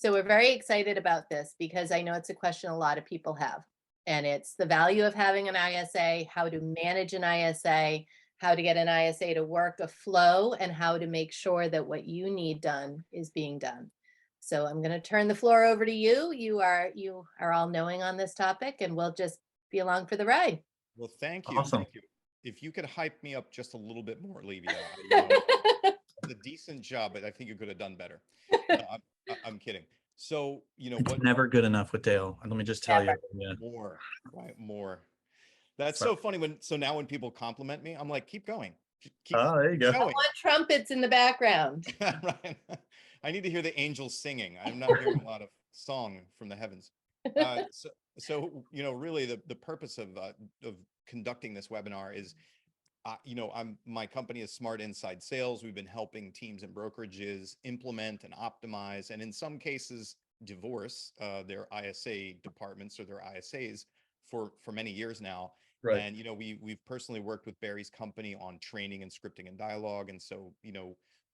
So we're very excited about this because I know it's a question a lot of people have. And it's the value of having an ISA, how to manage an ISA, how to get an ISA to work a flow, and how to make sure that what you need done is being done. So I'm going to turn the floor over to you. You are all knowing on this topic, and we'll just be along for the ride. Well, thank you. Awesome. Thank you. If you could hype me up just a little bit more, Levia, it's a decent job, but I think you could have done better. No, I'm kidding. So, It's never good enough with Dale. Let me just tell you. Yeah. more, right? More. That's Sorry. so funny so now when people compliment me, I'm like, keep going. Keep Oh, there you go. I showing. want trumpets in the background. Right. I need to hear the angels singing. I'm not hearing a lot of song from the heavens. Really the purpose of conducting this webinar is, my company is Smart Inside Sales. We've been helping teams and brokerages implement and optimize, and in some cases, divorce their ISA departments or their ISAs for many years now. Right. And we've personally worked with Barry's company on training and scripting and dialogue, and so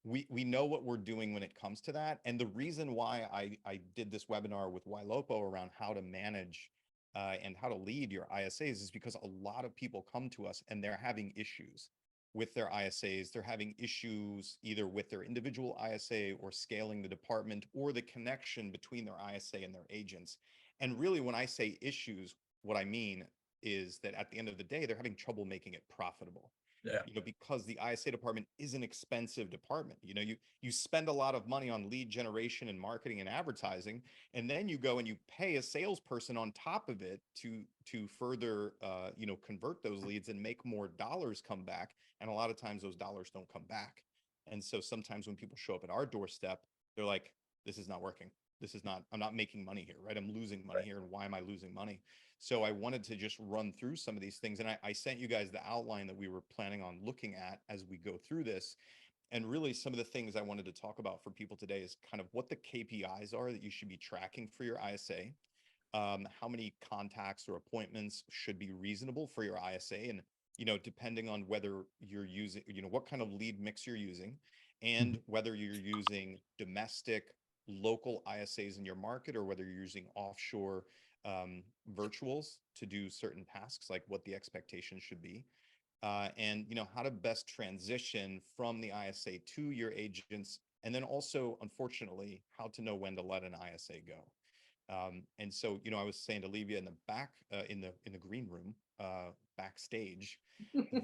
we know what we're doing when it comes to that. And the reason why I did this webinar with Ylopo around how to manage and how to lead your ISAs is because a lot of people come to us and they're having issues with their ISAs. They're having issues either with their individual ISA or scaling the department or the connection between their ISA and their agents. And really, when I say issues, what I mean is that at the end of the day, they're having trouble making it profitable. Yeah. Because the ISA department is an expensive department. You spend a lot of money on lead generation and marketing and advertising, and then you go and you pay a salesperson on top of it to further convert those leads and make more dollars come back. And a lot of times those dollars don't come back. And so sometimes when people show up at our doorstep, they're like, this is not working. I'm not making money here, right? I'm losing money here. And why am I losing money? So I wanted to just run through some of these things. And I sent you guys the outline that we were planning on looking at as we go through this. And really some of the things I wanted to talk about for people today is kind of what the KPIs are that you should be tracking for your ISA. How many contacts or appointments should be reasonable for your ISA. And, depending on whether you're using, what kind of lead mix you're using and whether you're using domestic, local ISAs in your market or whether you're using offshore virtuals to do certain tasks, like what the expectation should be, and how to best transition from the ISA to your agents, and then also, unfortunately, how to know when to let an ISA go. And so, I was saying to Levia in the back, in the green room, backstage,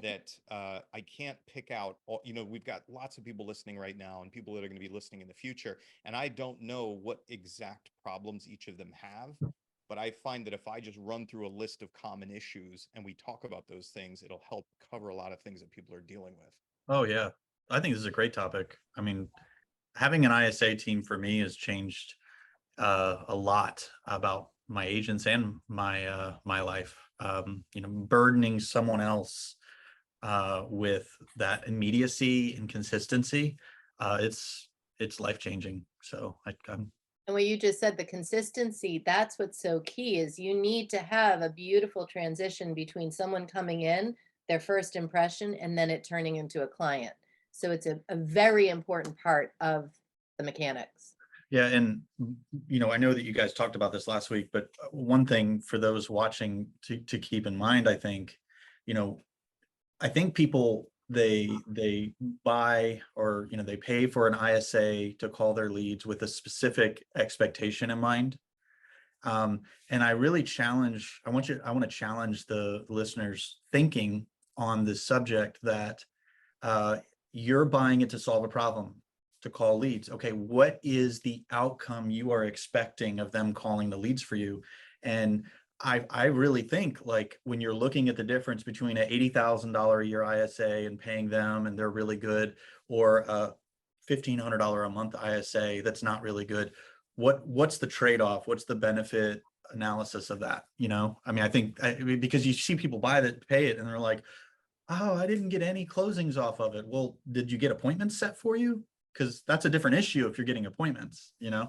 that I can't pick out all, we've got lots of people listening right now and people that are going to be listening in the future, and I don't know what exact problems each of them have. But I find that if I just run through a list of common issues and we talk about those things, it'll help cover a lot of things that people are dealing with. Oh, yeah. I think this is a great topic. I mean, having an ISA team for me has changed a lot about my agents and my life. Burdening someone else with that immediacy and consistency, it's life changing. So I'm And what you just said, the consistency, that's what's so key is you need to have a beautiful transition between someone coming in, their first impression, and then it turning into a client. So it's a very important part of the mechanics. Yeah, and I know that you guys talked about this last week, but one thing for those watching to keep in mind, I think, I think people they buy or they pay for an ISA to call their leads with a specific expectation in mind. And I really I want to challenge the listeners' thinking on this subject that you're buying it to solve a problem, to call leads. Okay, what is the outcome you are expecting of them calling the leads for you? And I really think, like, when you're looking at the difference between an $80,000 a year ISA and paying them and they're really good, or a $1,500 a month ISA that's not really good, what's the trade-off? What's the benefit analysis of that? I mean, I think because you see people buy that, pay it, and they're like, oh, I didn't get any closings off of it. Well, did you get appointments set for you? Because that's a different issue if you're getting appointments, Yeah,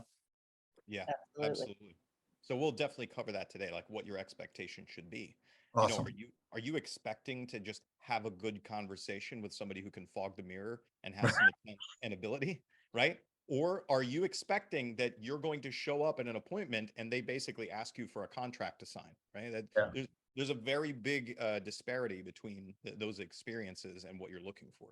Absolutely. absolutely. So we'll definitely cover that today, like what your expectation should be. Awesome. Are you expecting to just have a good conversation with somebody who can fog the mirror and have some intent and ability, right? Or are you expecting that you're going to show up at an appointment and they basically ask you for a contract to sign, right? That Yeah. there's a very big disparity between those experiences and what you're looking for.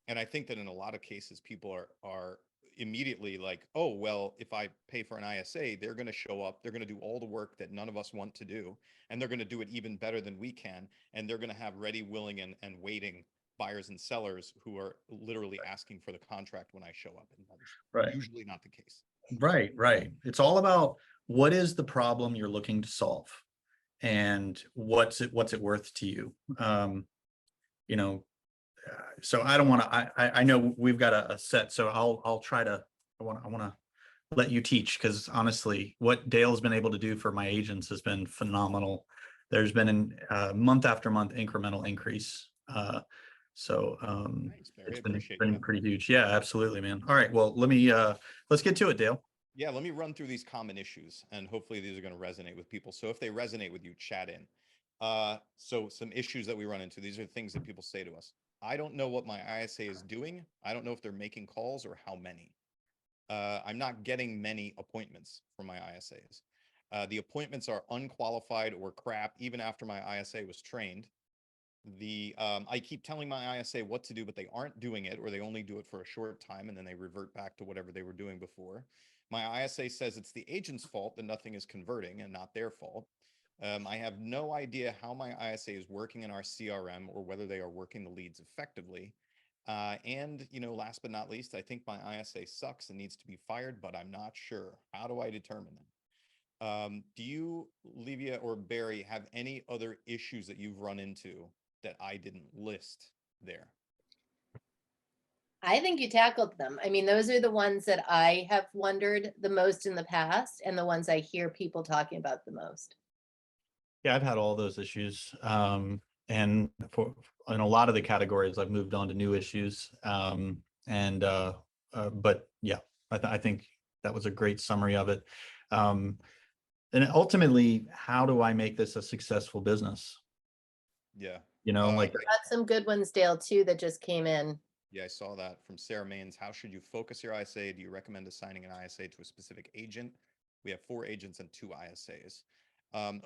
And I think that in a lot of cases, people are immediately like, oh, well, if I pay for an ISA, they're going to show up, they're going to do all the work that none of us want to do, and they're going to do it even better than we can. And they're going to have ready, willing, and waiting buyers and sellers who are literally asking for the contract when I show up. And that is Right. usually not the case. Right, right. It's all about what is the problem you're looking to solve, and what's it worth to you. You know, so I don't want to. I know we've got a set, so I'll try to. I want to let you teach, because honestly, what Dale's been able to do for my agents has been phenomenal. There's been a month after month incremental increase. So Nice, Barry. it's I been appreciate that. pretty huge. Yeah, absolutely, man. All right, well, let me let's get to it, Dale. Yeah, let me run through these common issues, and hopefully these are going to resonate with people. So if they resonate with you, chat in. So some issues that we run into, these are things that people say to us. I don't know what my ISA is doing. I don't know if they're making calls or how many. I'm not getting many appointments from my ISAs. The appointments are unqualified or crap, even after my ISA was trained. I keep telling my ISA what to do, but they aren't doing it, or they only do it for a short time and then they revert back to whatever they were doing before. My ISA says it's the agent's fault that nothing is converting and not their fault. I have no idea how my ISA is working in our CRM or whether they are working the leads effectively. And, last but not least, I think my ISA sucks and needs to be fired, but I'm not sure. How do I determine that? Do you, Livia or Barry, have any other issues that you've run into that I didn't list there? I think you tackled them. I mean, those are the ones that I have wondered the most in the past, and the ones I hear people talking about the most. Yeah, I've had all those issues. And in a lot of the categories, I've moved on to new issues. But yeah, I think that was a great summary of it. And ultimately, how do I make this a successful business? Yeah. Like, Got some good ones, Dale, too, that just came in. Yeah, I saw that from Sarah Maines. How should you focus your ISA? Do you recommend assigning an ISA to a specific agent? We have 4 agents and 2 ISAs.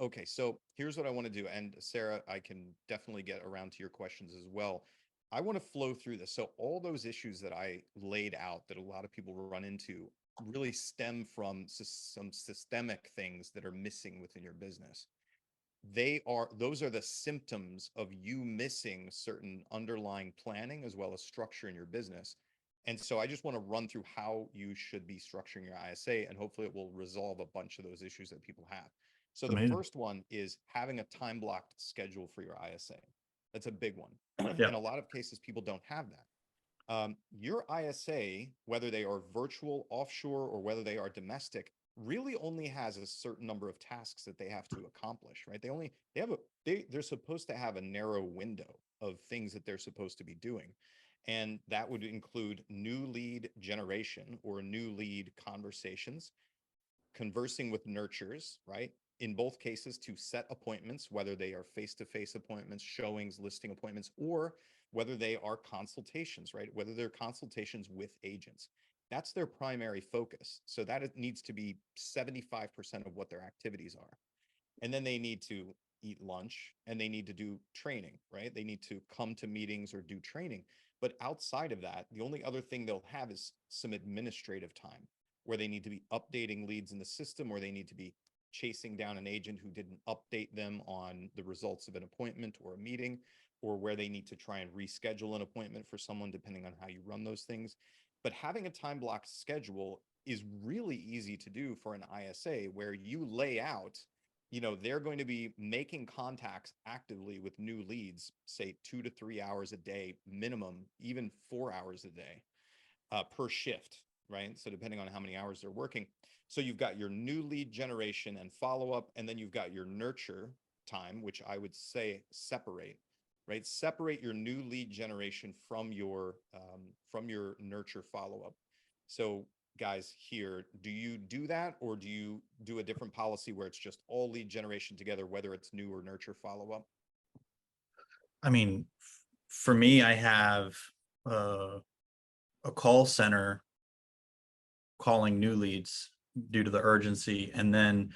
Okay, so here's what I want to do. And Sarah, I can definitely get around to your questions as well. I want to flow through this. So all those issues that I laid out that a lot of people run into really stem from some systemic things that are missing within your business. Those are the symptoms of you missing certain underlying planning as well as structure in your business. And so I just want to run through how you should be structuring your ISA, and hopefully it will resolve a bunch of those issues that people have. So the amazing. first one is having a time blocked schedule for your ISA. That's a big one. Yeah. In a lot of cases, people don't have that. Your ISA, whether they are virtual, offshore, or whether they are domestic, really only has a certain number of tasks that they have to accomplish, right? They're supposed to have a narrow window of things that they're supposed to be doing. And that would include new lead generation or new lead conversations, conversing with nurtures, right? In both cases, to set appointments, whether they are face-to-face appointments, showings, listing appointments, or whether they are consultations, right? Whether they're consultations with agents. That's their primary focus. So that it needs to be 75% of what their activities are. And then they need to eat lunch and they need to do training, right? They need to come to meetings or do training. But outside of that, the only other thing they'll have is some administrative time where they need to be updating leads in the system, or they need to be chasing down an agent who didn't update them on the results of an appointment or a meeting, or where they need to try and reschedule an appointment for someone, depending on how you run those things. But having a time blocked schedule is really easy to do for an ISA, where you lay out, they're going to be making contacts actively with new leads, say 2 to 3 hours a day, minimum, even 4 hours a day per shift, right? So depending on how many hours they're working. So you've got your new lead generation and follow-up, and then you've got your nurture time, which I would say separate, right? Separate your new lead generation from your nurture follow-up. So guys here, do you do that, or do you do a different policy where it's just all lead generation together, whether it's new or nurture follow-up? I mean, for me, I have a call center calling new leads due to the urgency. And then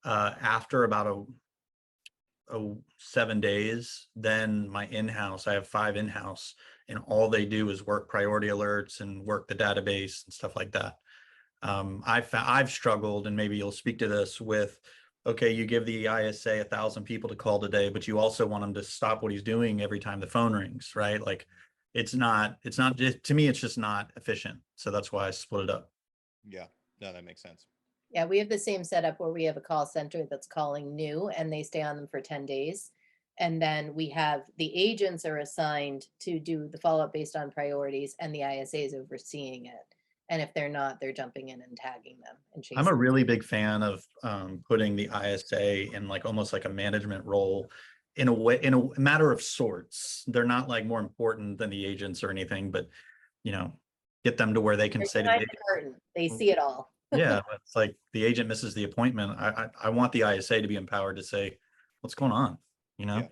after about 7 days, then my in-house, I have 5 in-house, and all they do is work priority alerts and work the database and stuff like that. I've struggled, and maybe you'll speak to this with, okay, you give the ISA 1,000 people to call today, but you also want them to stop what he's doing every time the phone rings, right? Like it's not just, to me, it's just not efficient. So that's why I split it up. Yeah, no, that makes sense. Yeah, we have the same setup where we have a call center that's calling new and they stay on them for 10 days. And then we have the agents are assigned to do the follow-up based on priorities, and the ISA is overseeing it. And if they're not, they're jumping in and tagging them and I'm a chasing. really big fan of putting the ISA in like almost like a management role in a way, in a matter of sorts. They're not like more important than the agents or anything, but you know, get them to where they can They're say to behind the the curtain. They see it all. yeah, it's like the agent misses the appointment. I want the ISA to be empowered to say, what's going on, you know?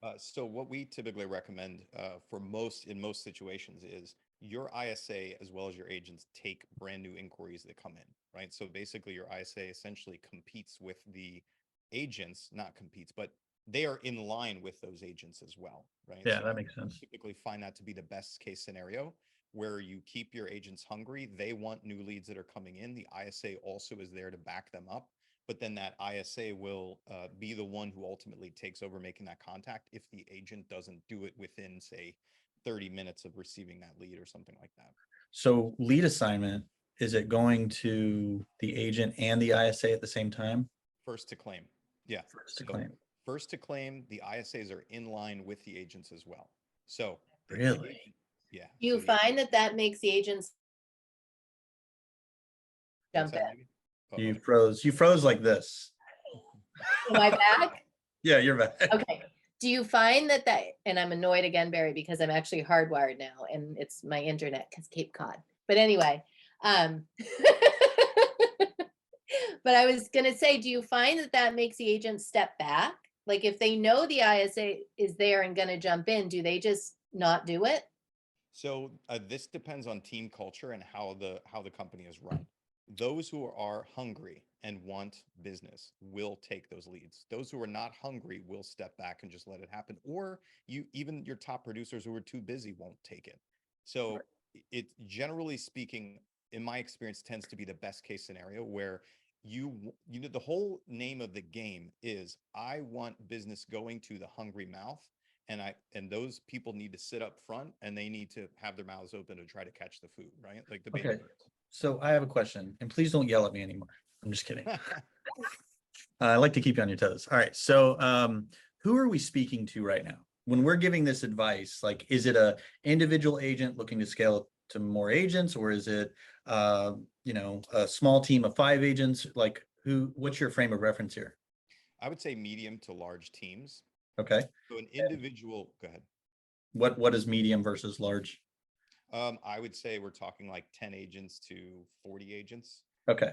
Yeah. So what we typically recommend in most situations is your ISA as well as your agents take brand new inquiries that come in, right? So basically your ISA essentially competes with the agents, not competes, but they are in line with those agents as well, right? Yeah, So that makes sense. typically find that to be the best case scenario where you keep your agents hungry. They want new leads that are coming in. The ISA also is there to back them up. But then that ISA will be the one who ultimately takes over making that contact if the agent doesn't do it within, say, 30 minutes of receiving that lead or something like that. So lead assignment, is it going to the agent and the ISA at the same time? First to claim. Yeah. First to So claim. first to claim, the ISAs are in line with the agents as well. So if the Really? agent- yeah. Do you so the- find that that makes the agents what's jump that, in? Megan? You froze like this. Am I back? Yeah, you're back. Okay. Do you find that and I'm annoyed again, Barry, because I'm actually hardwired now and it's my internet because Cape Cod. But anyway, but I was going to say, do you find that that makes the agent step back? Like if they know the ISA is there and going to jump in, do they just not do it? So this depends on team culture and how the company is run. Those who are hungry and want business will take those leads. Those who are not hungry will step back and just let it happen. Or even your top producers who are too busy won't take it. So it generally speaking, in my experience, tends to be the best case scenario where you know the whole name of the game is I want business going to the hungry mouth. And those people need to sit up front and they need to have their mouths open to try to catch the food, right? Like the baby Okay. birds. So I have a question, and please don't yell at me anymore. I'm just kidding. I like to keep you on your toes. All right. So who are we speaking to right now? When we're giving this advice, like, is it a individual agent looking to scale to more agents, or is it, a small team of 5 agents? Like what's your frame of reference here? I would say medium to large teams. Okay. So an individual, go ahead. What is medium versus large? I would say we're talking like 10 agents to 40 agents. Okay.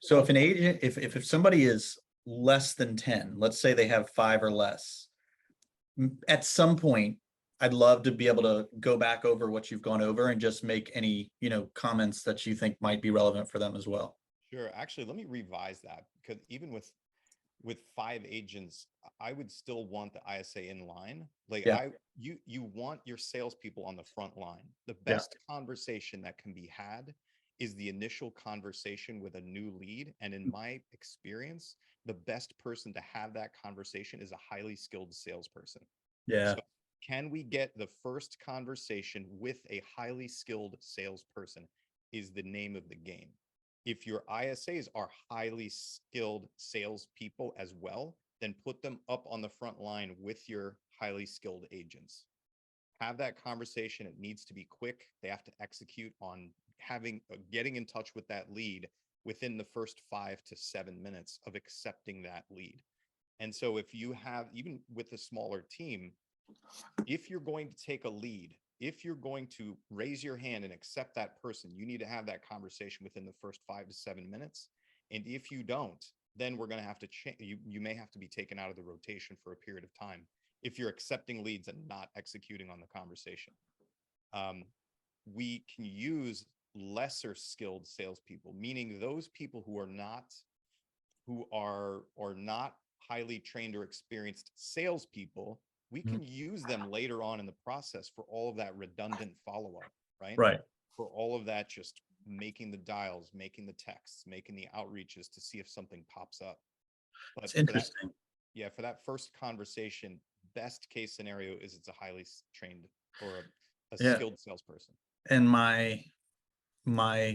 So if an agent, if somebody is less than 10, let's say they have 5 or less, at some point, I'd love to be able to go back over what you've gone over and just make any, comments that you think might be relevant for them as well. Sure. Actually, let me revise that because even with 5 agents, I would still want the ISA in line. Like Yeah. you want your salespeople on the front line. The Yeah. best conversation that can be had is the initial conversation with a new lead. And in my experience, the best person to have that conversation is a highly skilled salesperson. Yeah. So can we get the first conversation with a highly skilled salesperson is the name of the game. If your ISAs are highly skilled salespeople as well, then put them up on the front line with your highly skilled agents. Have that conversation. It needs to be quick. They have to execute on getting in touch with that lead within the first 5 to 7 minutes of accepting that lead. And so if you have, even with a smaller team, if you're going to take a lead, if you're going to raise your hand and accept that person, you need to have that conversation within the first 5 to 7 minutes. And if you don't, then we're going to have to change. You may have to be taken out of the rotation for a period of time if you're accepting leads and not executing on the conversation. We can use lesser skilled salespeople, meaning those people who are not highly trained or experienced salespeople, we can use them later on in the process for all of that redundant follow-up, right? Right. For all of that, just making the dials, making the texts, making the outreaches to see if something pops up. But It's for that, interesting. yeah, for that first conversation, best case scenario is it's a highly trained or a Yeah. skilled salesperson. And my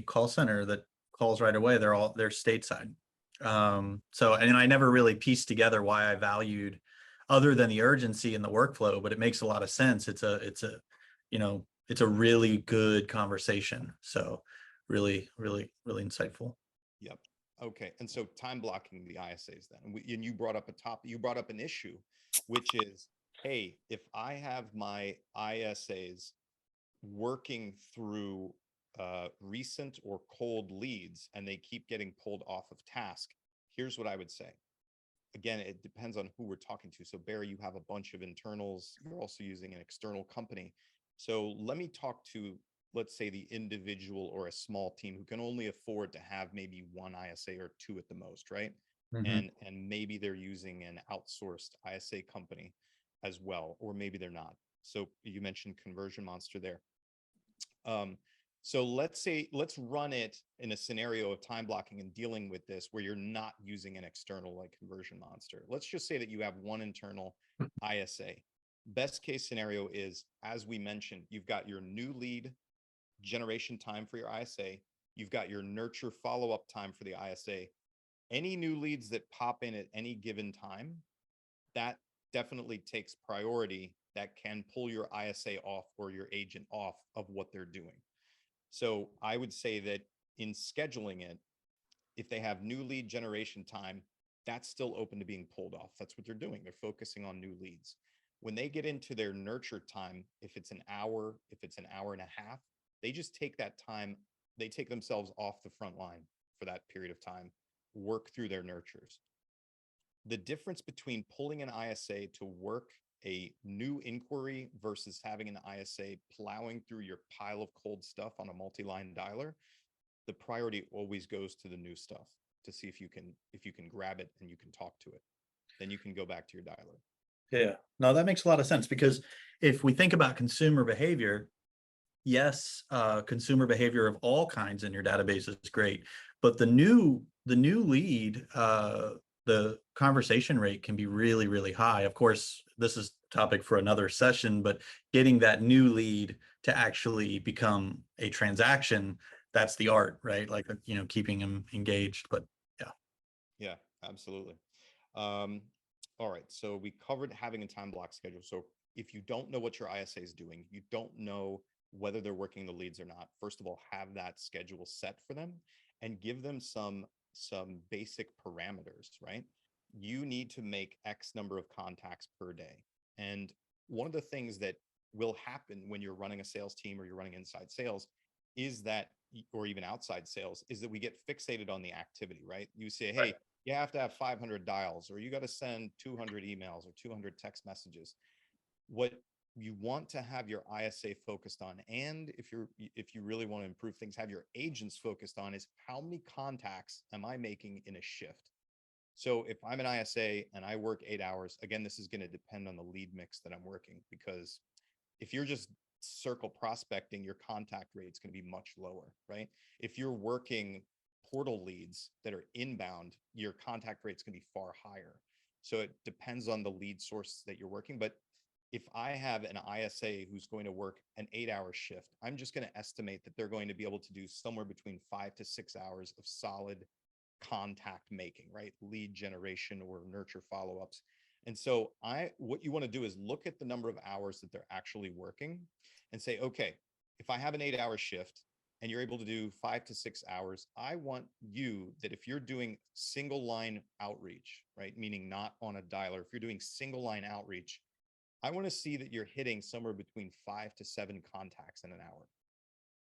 call center that calls right away, they're stateside. So, and I never really pieced together why I valued, other than the urgency and the workflow, but it makes a lot of sense. It's a really good conversation. So really, really, really insightful. Yep. Okay. And so time blocking the ISAs then, and you brought up you brought up an issue, which is, hey, if I have my ISAs working through recent or cold leads and they keep getting pulled off of task, here's what I would say. Again, it depends on who we're talking to. So Barry, you have a bunch of internals. You're also using an external company. So let me talk to, let's say, the individual or a small team who can only afford to have maybe one ISA or two at the most, right? Mhm. And maybe they're using an outsourced ISA company as well, or maybe they're not. So you mentioned Conversion Monster there. So let's run it in a scenario of time blocking and dealing with this where you're not using an external like Conversion Monster. Let's just say that you have one internal ISA. Best case scenario is, as we mentioned, you've got your new lead generation time for your ISA. You've got your nurture follow-up time for the ISA. Any new leads that pop in at any given time, that definitely takes priority. That can pull your ISA off or your agent off of what they're doing. So I would say that in scheduling it, if they have new lead generation time, that's still open to being pulled off. That's what they're doing. They're focusing on new leads. When they get into their nurture time, if it's an hour, if it's an hour and a half, they just take that time, they take themselves off the front line for that period of time, work through their nurtures. The difference between pulling an ISA to work a new inquiry versus having an ISA plowing through your pile of cold stuff on a multi-line dialer, the priority always goes to the new stuff to see if you can grab it and you can talk to it. Then you can go back to your dialer. Yeah, no, that makes a lot of sense, because if we think about consumer behavior, yes, consumer behavior of all kinds in your database is great, but the new lead, the conversation rate can be really, really high. Of course, this is topic for another session, but getting that new lead to actually become a transaction, that's the art, right? Like, keeping them engaged. But Yeah, absolutely. All right, so we covered having a time block schedule. So if you don't know what your ISA is doing, you don't know whether they're working the leads or not, first of all, have that schedule set for them and give them some basic parameters, right? You need to make X number of contacts per day. And one of the things that will happen when you're running a sales team or you're running inside sales is that, or even outside sales, is that we get fixated on the activity, right? You say, hey, you have to have 500 dials, or you got to send 200 emails or 200 text messages. What you want to have your ISA focused on, and if you really want to improve things, have your agents focused on, is how many contacts am I making in a shift? So if I'm an ISA and I work 8 hours, again, this is going to depend on the lead mix that I'm working, because if you're just circle prospecting, your contact rate is going to be much lower, right? If you're working portal leads that are inbound, your contact rate is going to be far higher. So it depends on the lead source that you're working. But if I have an ISA who's going to work an 8-hour shift, I'm just going to estimate that they're going to be able to do somewhere between 5 to 6 hours of solid contact making, right? Lead generation or nurture follow-ups. And so what you want to do is look at the number of hours that they're actually working and say, okay, if I have an 8-hour shift and you're able to do 5 to 6 hours, I want you that if you're doing single line outreach, right? Meaning not on a dialer, if you're doing single line outreach, I want to see that you're hitting somewhere between 5 to 7 contacts in an hour.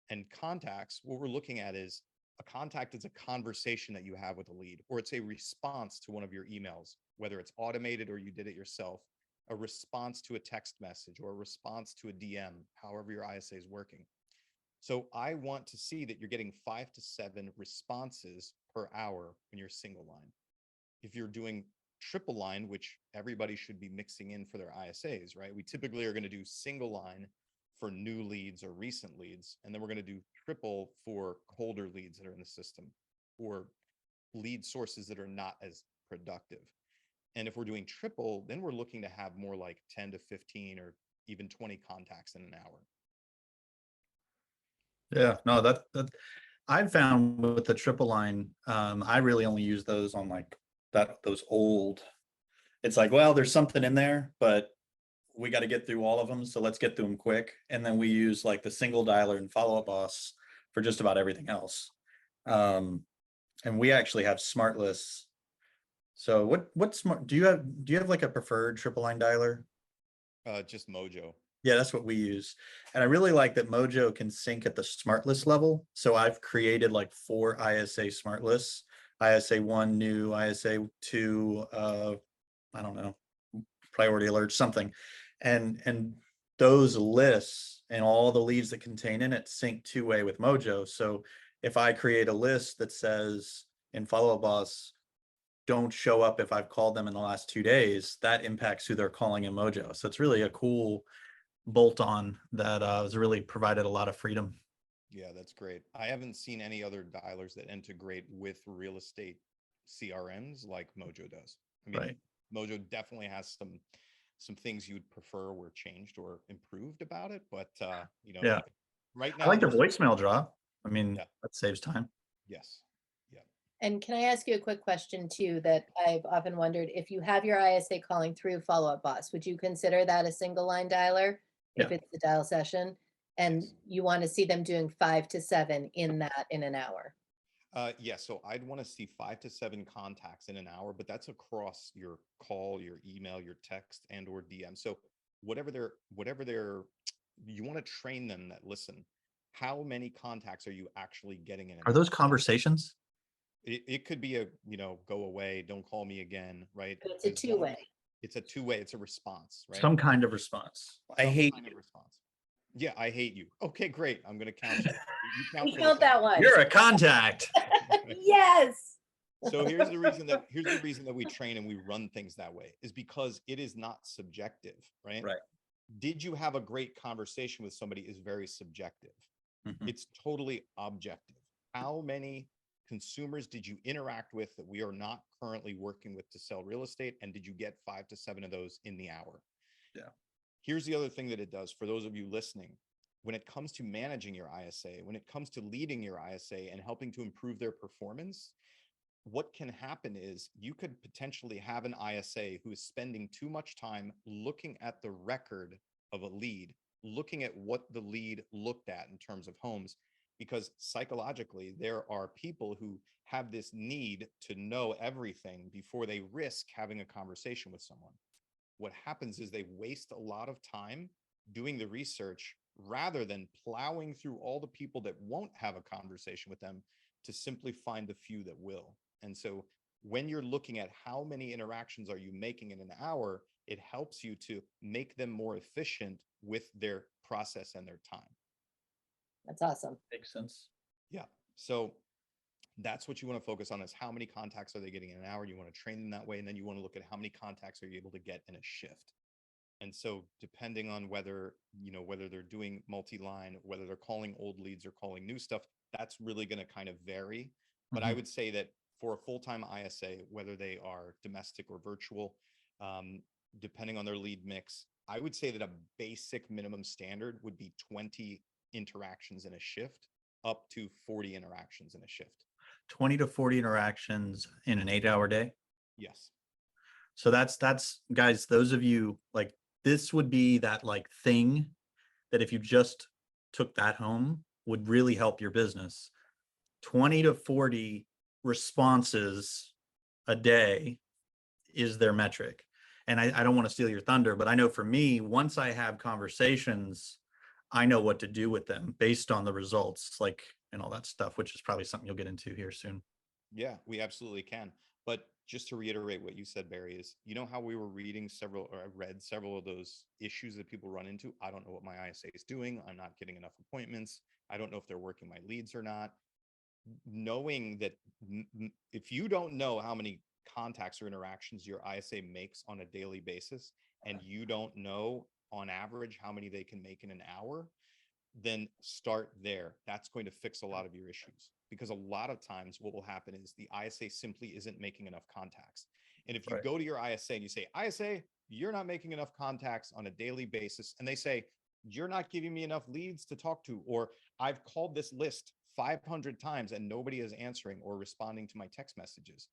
And contacts, what we're looking at is a contact is a conversation that you have with a lead, or it's a response to one of your emails, whether it's automated or you did it yourself, a response to a text message or a response to a DM, however your ISA is working. So I want to see that you're getting 5 to 7 responses per hour when you're single line. If you're doing triple line, which everybody should be mixing in for their ISAs, right? We typically are going to do single line for new leads or recent leads, and then we're going to do triple for colder leads that are in the system or lead sources that are not as productive. And if we're doing triple, then we're looking to have more like 10 to 15 or even 20 contacts in an hour. Yeah, no, that I've found with the triple line, I really only use those on like those old. It's like, well, there's something in there, but we got to get through all of them, so let's get through them quick. And then we use like the single dialer and follow up boss for just about everything else. And we actually have smart lists. So what smart do you have like a preferred triple line dialer? Just Mojo. Yeah, that's what we use. And I really like that Mojo can sync at the smart list level. So I've created like 4 ISA smart lists, ISA 1 new, ISA 2, I don't know, priority alerts, something. And those lists and all the leads that contain in it sync 2-way with Mojo. So if I create a list that says in Follow Up Boss, don't show up if I've called them in the last 2 days, that impacts who they're calling in Mojo. So it's really a cool bolt on that has really provided a lot of freedom. Yeah, that's great. I haven't seen any other dialers that integrate with real estate CRMs like Mojo does. I mean, Right. Mojo definitely has some things you'd prefer were changed or improved about it, but Yeah. right I now like the most voicemail drop. I mean, yeah, that saves time. yes. Yeah. And can I ask you a quick question too, that I've often wondered, if you have your ISA calling through Follow Up Boss, would you consider that a single line dialer if Yeah. it's the dial session? And Yes. you want to see them doing 5 to 7 in an hour? Yeah, so I'd want to see 5 to 7 contacts in an hour, but that's across your call, your email, your text, and or DM. So whatever they're, you want to train them that listen, how many contacts are you actually getting in an Are those hour? conversations? It could be go away, don't call me again, right? But it's a As long as two-way. it's a two-way, it's a response, right? Some kind of response. I Some hate kind of you. response. Yeah, I hate you. Okay, great. I'm going to count you. You count We for count this that hour. one. You're a contact. Yes. So here's the reason that we train and we run things that way is because it is not subjective, right? Right. Did you have a great conversation with somebody is very subjective. Mhm. It's totally objective. How many consumers did you interact with that we are not currently working with to sell real estate? And did you get 5 to 7 of those in the hour? Yeah. Here's the other thing that it does for those of you listening. When it comes to managing your ISA, when it comes to leading your ISA and helping to improve their performance, what can happen is you could potentially have an ISA who is spending too much time looking at the record of a lead, looking at what the lead looked at in terms of homes, because psychologically, there are people who have this need to know everything before they risk having a conversation with someone. What happens is they waste a lot of time doing the research rather than plowing through all the people that won't have a conversation with them to simply find the few that will. And so when you're looking at how many interactions are you making in an hour, it helps you to make them more efficient with their process and their time. That's awesome. Makes sense. Yeah. So that's what you want to focus on is how many contacts are they getting in an hour? You want to train them that way. And then you want to look at how many contacts are you able to get in a shift. And so depending on whether they're doing multi-line, whether they're calling old leads or calling new stuff, that's really going to kind of vary. But I would say that for a full-time ISA, whether they are domestic or virtual, depending on their lead mix, I would say that a basic minimum standard would be 20 interactions in a shift, up to 40 interactions in a shift. 20 to 40 interactions in an 8-hour day. Yes. So that's guys, those of you like, this would be that like thing that if you just took that home would really help your business. 20 to 40 responses a day is their metric. And I don't want to steal your thunder, but I know for me, once I have conversations, I know what to do with them based on the results, like, and all that stuff, which is probably something you'll get into here soon. Yeah, we absolutely can. But just to reiterate what you said, Barry, is how we were reading I read several of those issues that people run into. I don't know what my ISA is doing. I'm not getting enough appointments. I don't know if they're working my leads or not. Knowing that if you don't know how many contacts or interactions your ISA makes on a daily basis, and you don't know on average how many they can make in an hour, then start there. That's going to fix a lot of your issues, because a lot of times what will happen is the ISA simply isn't making enough contacts. And if you Right. go to your ISA and you say, ISA, you're not making enough contacts on a daily basis, and they say, you're not giving me enough leads to talk to, or I've called this list 500 times and nobody is answering or responding to my text messages,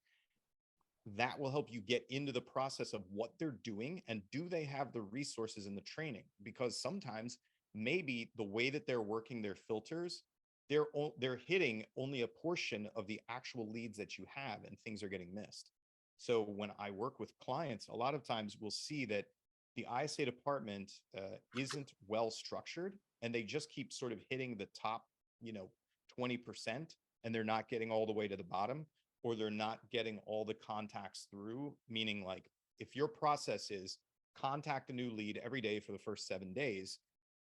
that will help you get into the process of what they're doing and do they have the resources and the training. Because sometimes maybe the way that they're working their filters, they're hitting only a portion of the actual leads that you have, and things are getting missed. So when I work with clients, a lot of times we'll see that the ISA department isn't well structured, and they just keep sort of hitting the top, 20%, and they're not getting all the way to the bottom, or they're not getting all the contacts through. Meaning, like, if your process is contact a new lead every day for the first 7 days,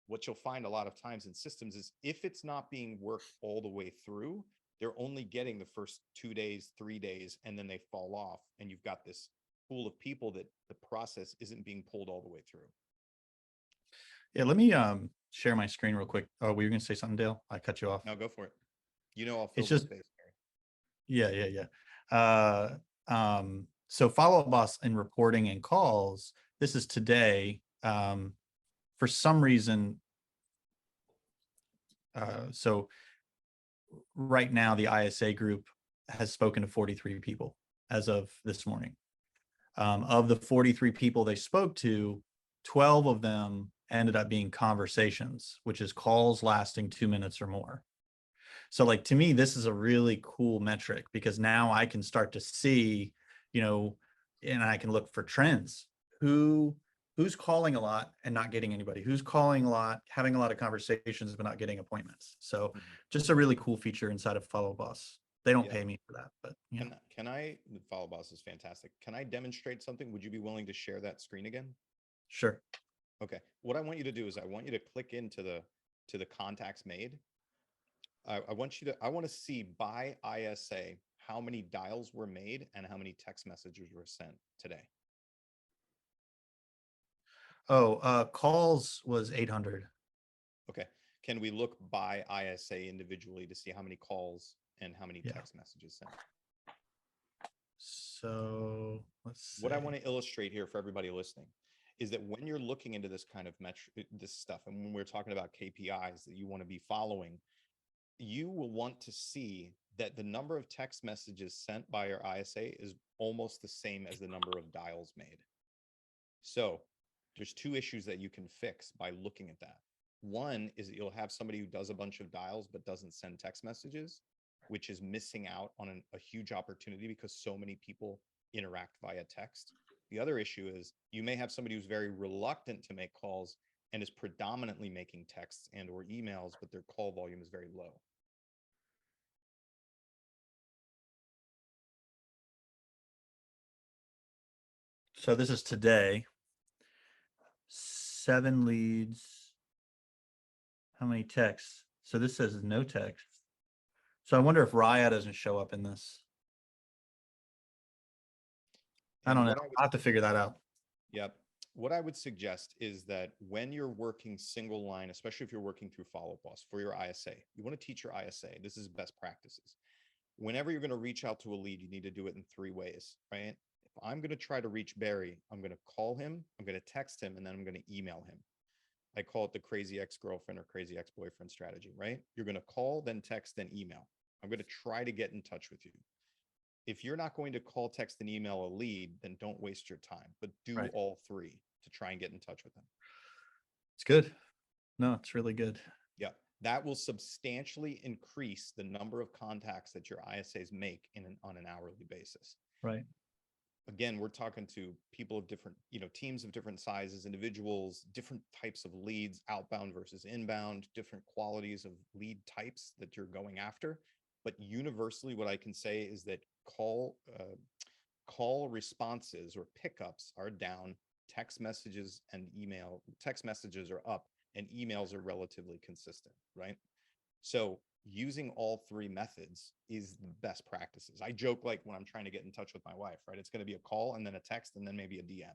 what you'll find a lot of times in systems is if it's not being worked all the way through, they're only getting the first 2 days, 3 days, and then they fall off. And you've got this pool of people that the process isn't being pulled all the way through. Yeah, let me share my screen real quick. Oh, were you going to say something, Dale? I cut you off. Now go for it. I'll fill It's the just- space. Yeah. So follow-up boss in reporting and calls. This is today. For some reason, so right now the ISA group has spoken to 43 people as of this morning. Of the 43 people they spoke to, 12 of them ended up being conversations, which is calls lasting 2 minutes or more. So like, to me, this is a really cool metric, because now I can start to see, and I can look for trends. Who's calling a lot and not getting anybody? Who's calling a lot, having a lot of conversations, but not getting appointments? So just a really cool feature inside of Follow Boss. They don't pay me for that, but yeah. Can I, Follow Boss is fantastic. Can I demonstrate something? Would you be willing to share that screen again? Sure. Okay. What I want you to do is I want you to click into the contacts made. I want to see by ISA how many dials were made and how many text messages were sent today. Calls was 800. Okay. Can we look by ISA individually to see how many calls and how many text messages sent? So let's see. What I want to illustrate here for everybody listening is that when you're looking into this kind of metric, this stuff, and when we're talking about KPIs that you want to be following, you will want to see that the number of text messages sent by your ISA is almost the same as the number of dials made. So there's two issues that you can fix by looking at that. One is that you'll have somebody who does a bunch of dials but doesn't send text messages, which is missing out on a huge opportunity because so many people interact via text. The other issue is you may have somebody who's very reluctant to make calls and is predominantly making texts and or emails, but their call volume is very low. So this is today. 7 leads. How many texts? So this says no text. So I wonder if Raya doesn't show up in this. I don't know. I'll have to figure that out. Yep. What I would suggest is that when you're working single line, especially if you're working through Follow Boss for your ISA, you want to teach your ISA. This is best practices. Whenever you're going to reach out to a lead, you need to do it in 3 ways, right? If I'm going to try to reach Barry, I'm going to call him, I'm going to text him, and then I'm going to email him. I call it the crazy ex-girlfriend or crazy ex-boyfriend strategy, right? You're going to call, then text, then email. I'm going to try to get in touch with you. If you're not going to call, text, and email a lead, then don't waste your time, but do all 3 to try and get in touch with them. It's good. No, it's really good. Yeah. That will substantially increase the number of contacts that your ISAs make on an hourly basis. Right. Again, we're talking to people of different, teams of different sizes, individuals, different types of leads, outbound versus inbound, different qualities of lead types that you're going after. But universally, what I can say is that call responses or pickups are down, text messages are up, and emails are relatively consistent, right? So using all three methods is the best practices. I joke, like when I'm trying to get in touch with my wife, right? It's going to be a call and then a text and then maybe a DM,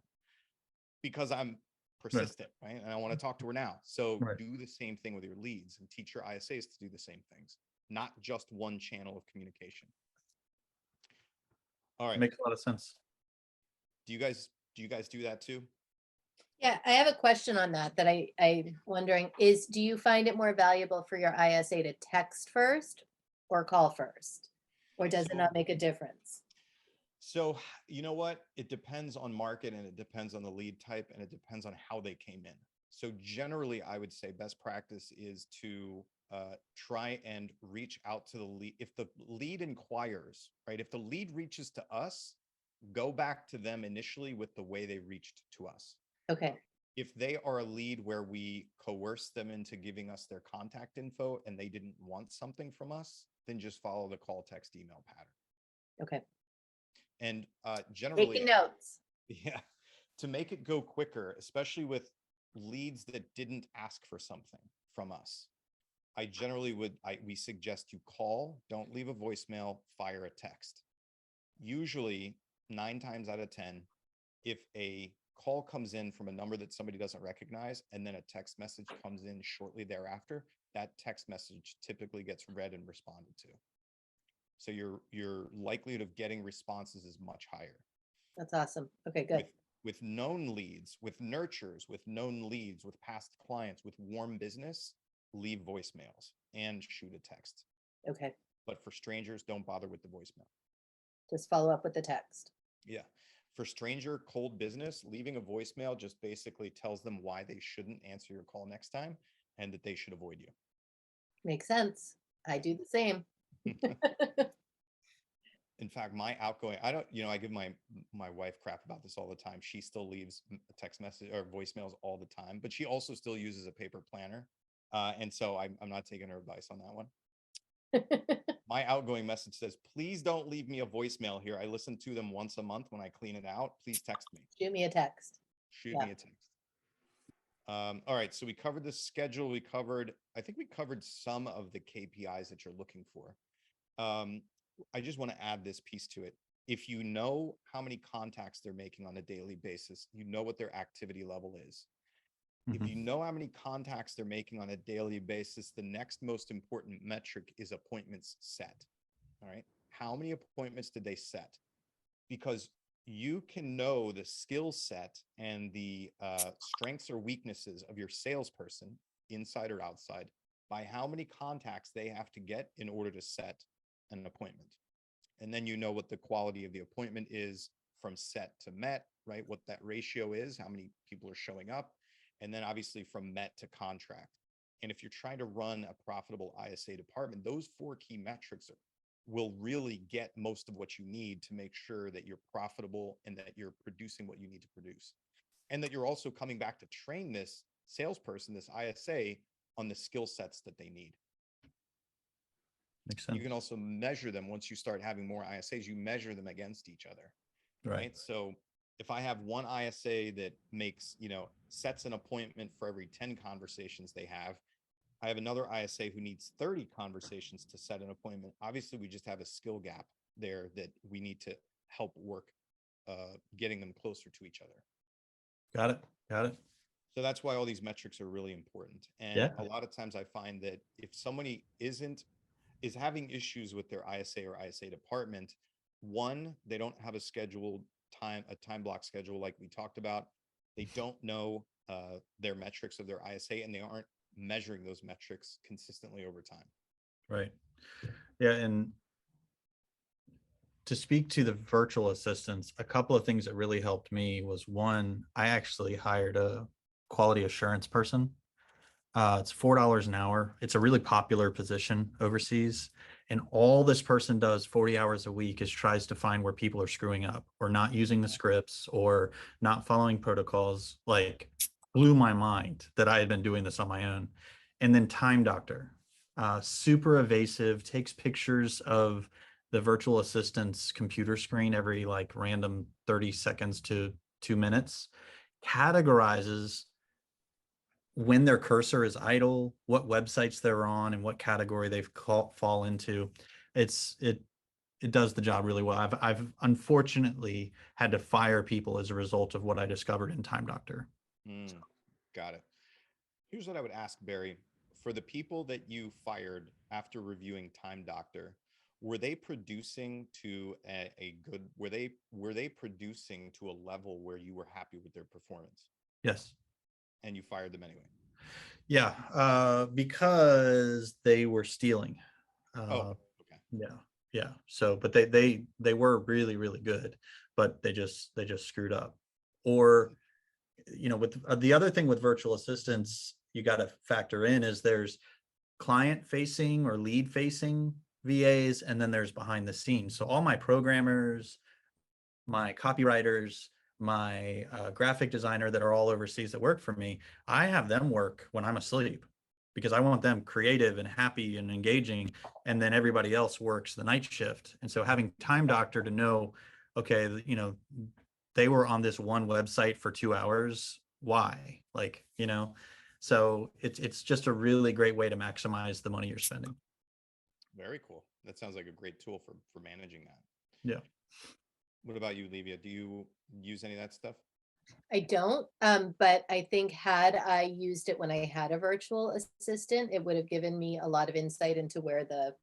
because I'm persistent, right? And I want to talk to her now. So Right. do the same thing with your leads and teach your ISAs to do the same things, not just one channel of communication. All right. Makes a lot of sense. Do you guys do that too? Yeah, I have a question on that I'm wondering is, do you find it more valuable for your ISA to text first or call first? Or does it not make a difference? So, you know what? It depends on market and it depends on the lead type and it depends on how they came in. So generally, I would say best practice is to try and reach out to the lead. If the lead inquires, right? If the lead reaches to us, go back to them initially with the way they reached to us. Okay, If they are a lead where we coerce them into giving us their contact info and they didn't want something from us, then just follow the call, text, email pattern. okay. And generally, Taking notes. yeah, to make it go quicker, especially with leads that didn't ask for something from us, I generally we suggest you call, don't leave a voicemail, fire a text. Usually 9 times out of 10, if a call comes in from a number that somebody doesn't recognize and then a text message comes in shortly thereafter, that text message typically gets read and responded to. So your likelihood of getting responses is much higher. That's awesome. Okay, good. With known leads, with nurtures, with known leads, with past clients, with warm business, leave voicemails and shoot a text. Okay, But for strangers, don't bother with the voicemail. just follow up with the text. Yeah. For stranger cold business, leaving a voicemail just basically tells them why they shouldn't answer your call next time and that they should avoid you. Makes sense. I do the same. In fact, my outgoing, I give my wife crap about this all the time. She still leaves a text message or voicemails all the time, but she also still uses a paper planner. And so I'm not taking her advice on that one. My outgoing message says, please don't leave me a voicemail here. I listen to them once a month when I clean it out. Please text me. Shoot me a text. Shoot Yeah. me a text. All right. So we covered the schedule. I think we covered some of the KPIs that you're looking for. I just want to add this piece to it. If you know how many contacts they're making on a daily basis, you know what their activity level is. If you know how many contacts they're making on a daily basis, the next most important metric is appointments set. All right. How many appointments did they set? Because you can know the skill set and the strengths or weaknesses of your salesperson, inside or outside, by how many contacts they have to get in order to set an appointment. And then you know what the quality of the appointment is from set to met, right? What that ratio is, how many people are showing up. And then obviously from met to contract. And if you're trying to run a profitable ISA department, those 4 key metrics will really get most of what you need to make sure that you're profitable and that you're producing what you need to produce. And that you're also coming back to train this salesperson, this ISA, on the skill sets that they need. Makes sense. You can also measure them once you start having more ISAs, you measure them against each other. Right. So if I have one ISA that makes, sets an appointment for every 10 conversations they have, I have another ISA who needs 30 conversations to set an appointment. Obviously, we just have a skill gap there that we need to help work getting them closer to each other. Got it. So that's why all these metrics are really important. And a lot of times I find that if somebody is having issues with their ISA or ISA department, one, they don't have a time block schedule like we talked about. They don't know their metrics of their ISA, and they aren't measuring those metrics consistently over time. Right. Yeah. And to speak to the virtual assistants, a couple of things that really helped me was, one, I actually hired a quality assurance person. It's $4 an hour. It's a really popular position overseas. And all this person does 40 hours a week is tries to find where people are screwing up or not using the scripts or not following protocols. Like, blew my mind that I had been doing this on my own. And then Time Doctor, super evasive, takes pictures of the virtual assistant's computer screen every random 30 seconds to 2 minutes, categorizes when their cursor is idle, what websites they're on and what category they've fall into. It does the job really well. I've unfortunately had to fire people as a result of what I discovered in Time Doctor. Got it. Here's what I would ask, Barry. For the people that you fired after reviewing Time Doctor, were they producing to a good, were they producing to a level where you were happy with their performance? Yes. And you fired them anyway? Yeah, because they were stealing. Oh, okay. Yeah. So, but they were really, really good, but they just screwed up. Or, with the other thing with virtual assistants, you got to factor in is there's client facing or lead facing VAs, and then there's behind the scenes. So all my programmers, my copywriters, my graphic designer that are all overseas that work for me, I have them work when I'm asleep because I want them creative and happy and engaging. And then everybody else works the night shift. And so having Time Doctor to know, okay, they were on this one website for 2 hours. Why? So it's just a really great way to maximize the money you're spending. Very cool. That sounds like a great tool for managing that. Yeah. What about you, Levia? Do you use any of that stuff? I don't, but I think had I used it when I had a virtual assistant, it would have given me a lot of insight into where the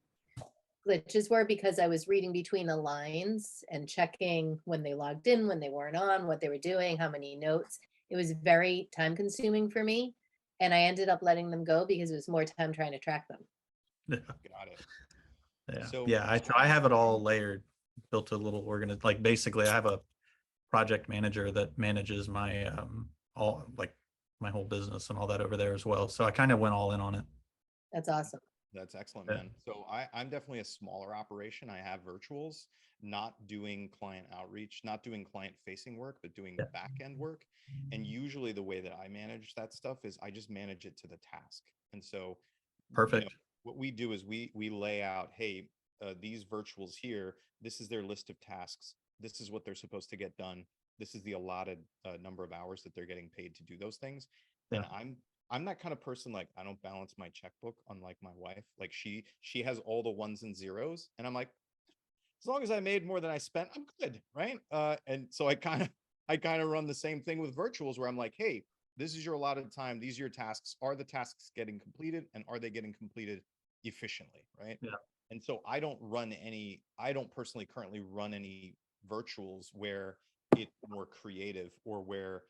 glitches were, because I was reading between the lines and checking when they logged in, when they weren't on, what they were doing, how many notes. It was very time consuming for me. And I ended up letting them go because it was more time trying to track them. Got it. Yeah. So I have it all layered, built a little like basically I have a project manager that manages my my whole business and all that over there as well. So I kind of went all in on it. That's awesome. That's excellent, Yeah. man. So I'm definitely a smaller operation. I have virtuals, not doing client outreach, not doing client facing work, but doing back end work. And usually the way that I manage that stuff is I just manage it to the task. And so Perfect. what we do is we lay out, hey, these virtuals here, this is their list of tasks. This is what they're supposed to get done. This is the allotted number of hours that they're getting paid to do those things. Yeah. And I'm that kind of person, like I don't balance my checkbook, unlike my wife. Like she has all the ones and zeros, and I'm like, as long as I made more than I spent, I'm good, right? And so I kind of run the same thing with virtuals, where I'm like, hey, this is your allotted time. These are your tasks. Are the tasks getting completed, and are they getting completed efficiently, right? Yeah. And so I don't personally currently run any virtuals where it's more creative or where,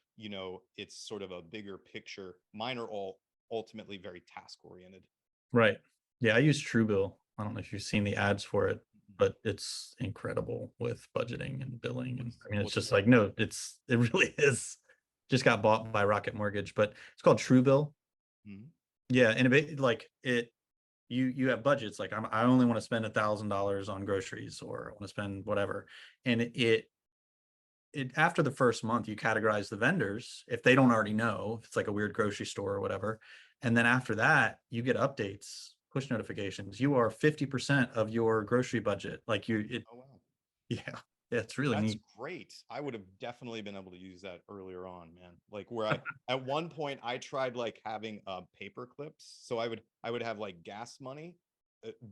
it's sort of a bigger picture. Mine are all ultimately very task oriented. Right. Yeah, I use Truebill. I don't know if you've seen the ads for it, but it's incredible with budgeting and billing. And I mean, it's just like, no, it really is. Just got bought by Rocket Mortgage, but it's called Truebill. Mm-hmm. Yeah. And you have budgets. Like I only want to spend $1,000 on groceries, or I want to spend whatever. And it after the first month, you categorize the vendors if they don't already know, if it's like a weird grocery store or whatever. And then after that, you get updates, push notifications. You are 50% of your grocery budget. Oh, wow. Yeah, it's really That's neat. great. I would have definitely been able to use that earlier on, man. Like where at one point I tried like having paper clips. So I would have like gas money,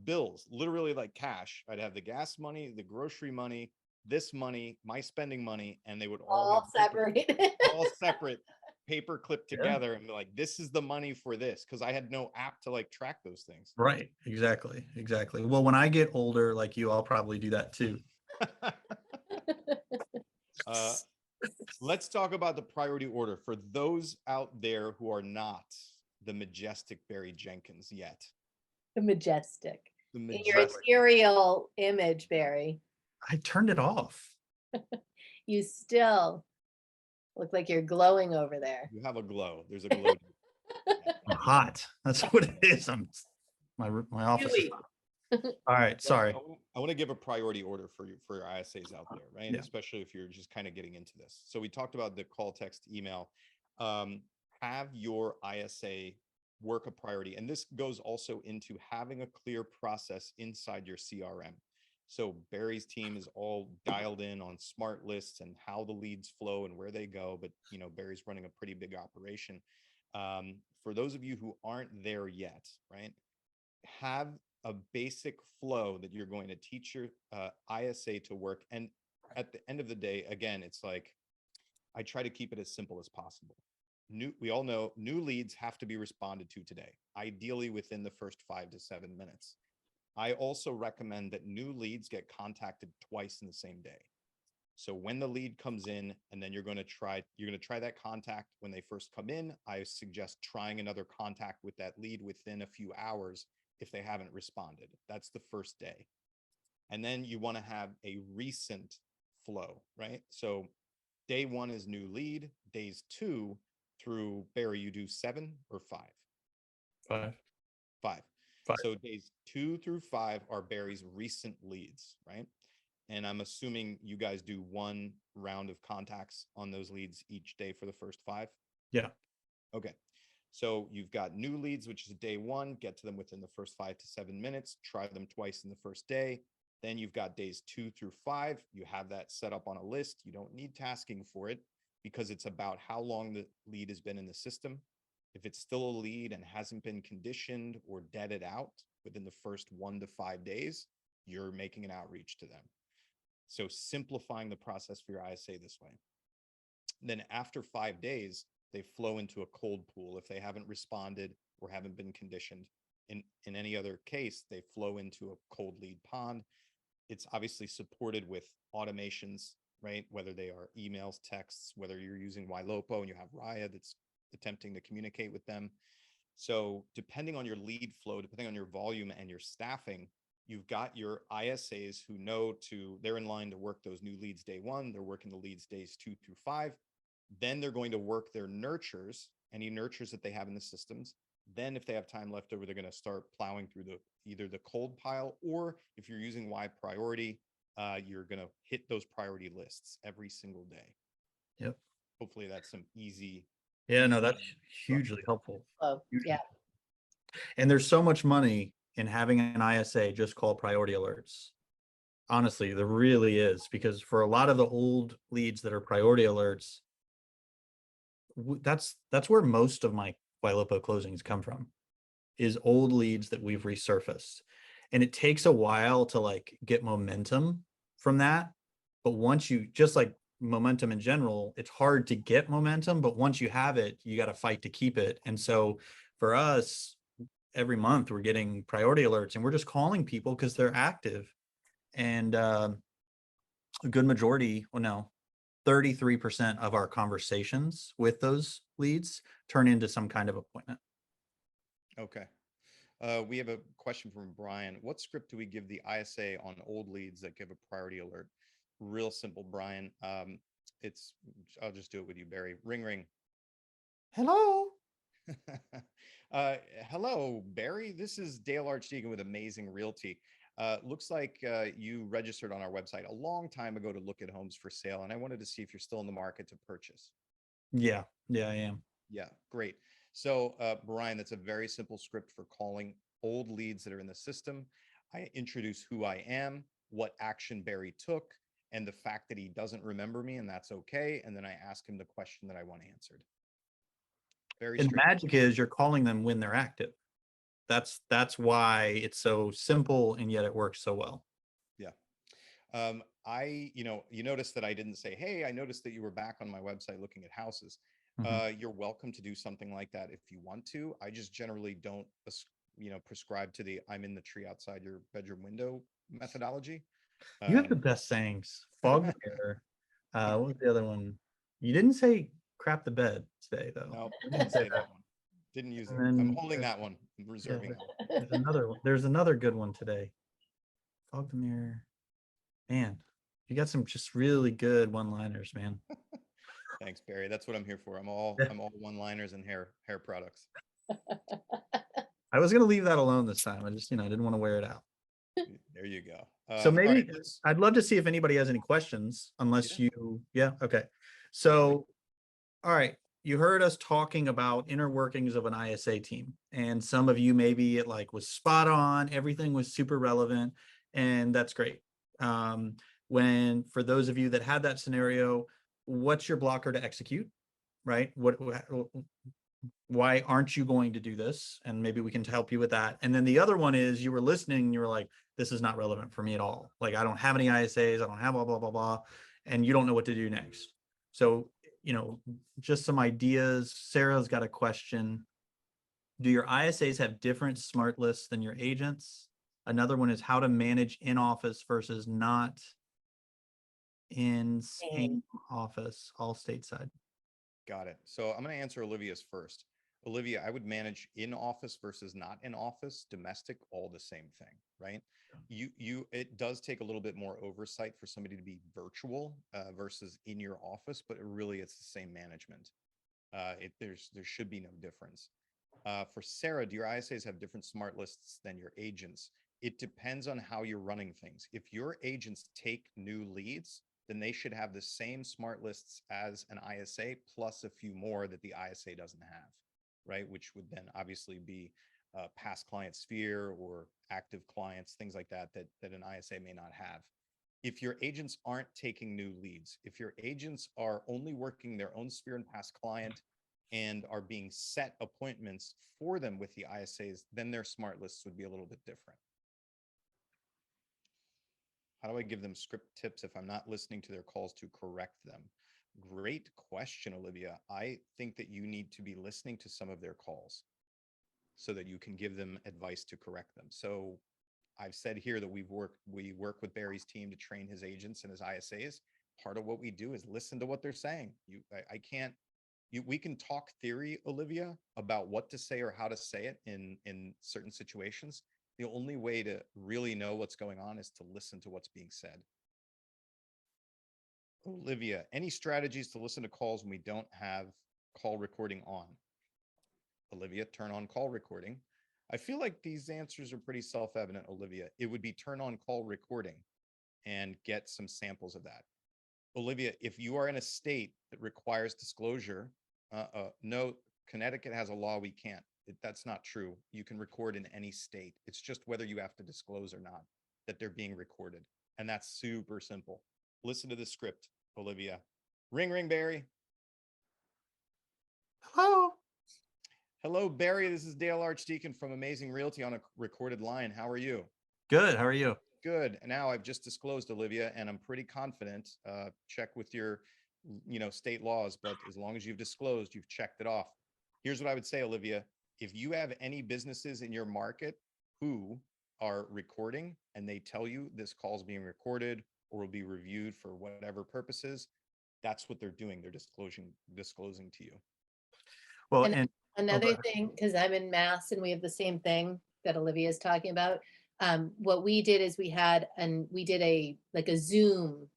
bills, literally like cash. I'd have the gas money, the grocery money, this money, my spending money, and they would all have separated. all separate, paper clipped Yeah. together, and be like, this is the money for this, because I had no app to like track those things. Right. Exactly. Well, when I get older, like you, I'll probably do that too. Let's talk about the priority order for those out there who are not the majestic Barry Jenkins yet. The majestic. The In majestic. your ethereal image, Barry, I turned it off. you still look like you're glowing over there. You have a glow. There's a glow. I'm hot. That's what it is. My office is hot. All right, sorry. I want to give a priority order for your ISAs out there, right? Yeah. Especially if you're just kind of getting into this. So we talked about the call, text, email. Have your ISA work a priority. And this goes also into having a clear process inside your CRM. So Barry's team is all dialed in on smart lists and how the leads flow and where they go. But, Barry's running a pretty big operation. For those of you who aren't there yet, right, have a basic flow that you're going to teach your ISA to work. And at the end of the day, again, it's like, I try to keep it as simple as possible. We all know new leads have to be responded to today, ideally within the first 5 to 7 minutes. I also recommend that new leads get contacted twice in the same day. So when the lead comes in, and then you're going to try that contact when they first come in, I suggest trying another contact with that lead within a few hours if they haven't responded. That's the first day. And then you want to have a recent flow, right? So day 1 is new lead. Days 2 through, Barry, you do 7 or 5? 5. 5. 5. So days 2 through 5 are Barry's recent leads, right? And I'm assuming you guys do 1 round of contacts on those leads each day for the first 5? Yeah. Okay. So you've got new leads, which is day 1, get to them within the first 5 to 7 minutes, try them twice in the first day. Then you've got days 2 through 5. You have that set up on a list. You don't need tasking for it because it's about how long the lead has been in the system. If it's still a lead and hasn't been conditioned or deaded out within the first 1 to 5 days, you're making an outreach to them. So simplifying the process for your ISA this way. Then after 5 days, they flow into a cold pool. If they haven't responded or haven't been conditioned, in any other case, they flow into a cold lead pond. It's obviously supported with automations, right? Whether they are emails, texts, whether you're using Ylopo and you have Raya that's attempting to communicate with them. So depending on your lead flow, depending on your volume and your staffing, you've got your ISAs who know they're in line to work those new leads day 1. They're working the leads days 2 through 5. Then they're going to work their nurtures, any nurtures that they have in the systems. Then if they have time left over, they're going to start plowing through either the cold pile, or if you're using Y priority, you're going to hit those priority lists every single day. Yep. Hopefully that's some easy. Yeah, no, that's hugely helpful. Oh, yeah. And there's so much money in having an ISA just called priority alerts. Honestly, there really is, because for a lot of the old leads that are priority alerts, that's where most of my Ylopo closings come from, is old leads that we've resurfaced. And it takes a while to like get momentum from that. But once you, just like momentum in general, it's hard to get momentum, but once you have it, you got to fight to keep it. And so for us, every month we're getting priority alerts and we're just calling people because they're active. And a good majority, well, no, 33% of our conversations with those leads turn into some kind of appointment. Okay. We have a question from Brian. What script do we give the ISA on old leads that give a priority alert? Real simple, Brian. I'll just do it with you, Barry. Ring, ring. Hello. Hello, Barry. This is Dale Archdekin with Amazing Realty. Looks like you registered on our website a long time ago to look at homes for sale, and I wanted to see if you're still in the market to purchase. Yeah, I am. Yeah, great. So, Brian, that's a very simple script for calling old leads that are in the system. I introduce who I am, what action Barry took, and the fact that he doesn't remember me, and that's okay. And then I ask him the question that I want answered. Very And straightforward. magic is you're calling them when they're active. That's why it's so simple and yet it works so well. Yeah. You noticed that I didn't say, hey, I noticed that you were back on my website looking at houses. You're welcome to do something like that if you want to. I just generally don't, prescribe to the I'm in the tree outside your bedroom window methodology. You have the best sayings. Fog the mirror. What was the other one? You didn't say crap the bed today, though. No, didn't say that one. Didn't use it. And I'm then holding that one. I'm reserving that one. There's another one. There's another good one today. Fog the mirror. Man, you got some just really good one-liners, man. Thanks, Barry. That's what I'm here for. I'm all one-liners and hair products. I was gonna leave that alone this time. I just, I didn't want to wear it out. There you go. So all maybe right, I'd love to see if anybody has any questions, unless okay. So, all right, you heard us talking about inner workings of an ISA team, and some of you maybe it like was spot on, everything was super relevant, and that's great. When for those of you that had that scenario, what's your blocker to execute, right? why aren't you going to do this? And maybe we can help you with that. And then the other one is you were listening and you were like, this is not relevant for me at all. Like, I don't have any ISAs. I don't have blah, blah, blah, blah. And you don't know what to do next. So, just some ideas. Sarah's got a question. Do your ISAs have different smart lists than your agents? Another one is how to manage in office versus not in same office, all stateside. Got it. So I'm going to answer Olivia's first. Olivia, I would manage in office versus not in office, domestic, all the same thing, right? It does take a little bit more oversight for somebody to be virtual versus in your office, but it's the same management. There should be no difference. For Sarah, do your ISAs have different smart lists than your agents? It depends on how you're running things. If your agents take new leads, then they should have the same smart lists as an ISA plus a few more that the ISA doesn't have, right? Which would then obviously be past client sphere or active clients, things like that an ISA may not have. If your agents aren't taking new leads, if your agents are only working their own sphere and past client and are being set appointments for them with the ISAs, then their smart lists would be a little bit different. How do I give them script tips if I'm not listening to their calls to correct them? Great question, Olivia. I think that you need to be listening to some of their calls so that you can give them advice to correct them. So I've said here that we work with Barry's team to train his agents and his ISAs. Part of what we do is listen to what they're saying. We can talk theory, Olivia, about what to say or how to say it in certain situations. The only way to really know what's going on is to listen to what's being said. Olivia, any strategies to listen to calls when we don't have call recording on? Olivia, turn on call recording. I feel like these answers are pretty self-evident, Olivia. It would be turn on call recording and get some samples of that. Olivia, if you are in a state that requires disclosure, no, Connecticut has a law we can't. That's not true. You can record in any state. It's just whether you have to disclose or not that they're being recorded. And that's super simple. Listen to the script, Olivia. Ring, ring, Barry. Hello. Hello, Barry. This is Dale Archdekin from Amazing Realty on a recorded line. How are you? Good. How are you? Good. And now I've just disclosed, Olivia, and I'm pretty confident. Check with your, state laws, but as long as you've disclosed, you've checked it off. Here's what I would say, Olivia. If you have any businesses in your market who are recording and they tell you this call is being recorded or will be reviewed for whatever purposes, that's what they're doing. They're disclosing to you. Well, And and another thing, because I'm in Mass and we have the same thing that Olivia is talking about. What we did is we did a Zoom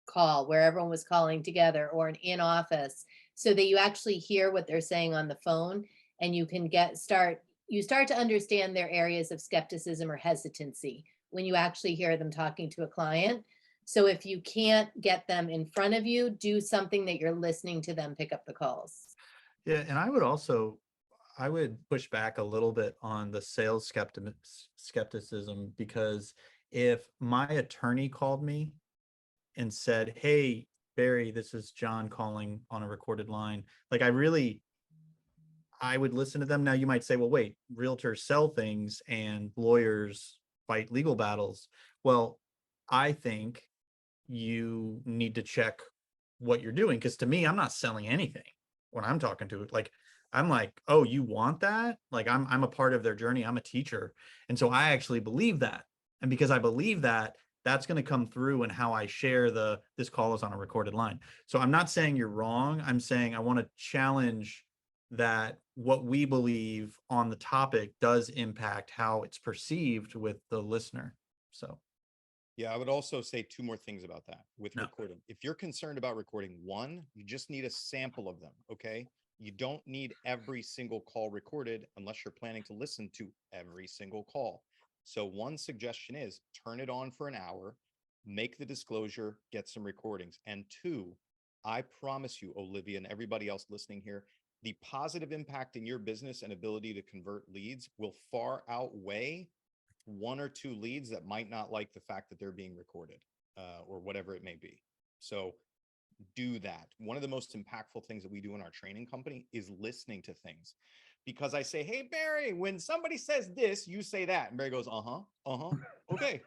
call where everyone was calling together, or an in office, so that you actually hear what they're saying on the phone, and you can start to understand their areas of skepticism or hesitancy when you actually hear them talking to a client. So if you can't get them in front of you, do something that you're listening to them pick up the calls. yeah, and I would push back a little bit on the sales skepticism, because if my attorney called me and said, hey, Barry, this is John calling on a recorded line, like I would listen to them. Now you might say, well, wait, realtors sell things and lawyers fight legal battles. Well, I think you need to check what you're doing, because to me, I'm not selling anything when I'm talking to it. Like, I'm like, oh, you want that? Like, I'm a part of their journey. I'm a teacher. And so I actually believe that. And because I believe that, that's going to come through in how I share this call is on a recorded line. So I'm not saying you're wrong. I'm saying I want to challenge that what we believe on the topic does impact how it's perceived with the listener. So. Yeah, I would also say two more things about that with recording. If you're concerned about recording, one, you just need a sample of them, okay? You don't need every single call recorded unless you're planning to listen to every single call. So one suggestion is turn it on for an hour, make the disclosure, get some recordings. And two, I promise you, Olivia, and everybody else listening here, the positive impact in your business and ability to convert leads will far outweigh one or two leads that might not like the fact that they're being recorded or whatever it may be. So do that. One of the most impactful things that we do in our training company is listening to things. Because I say, hey, Barry, when somebody says this, you say that. And Barry goes, okay.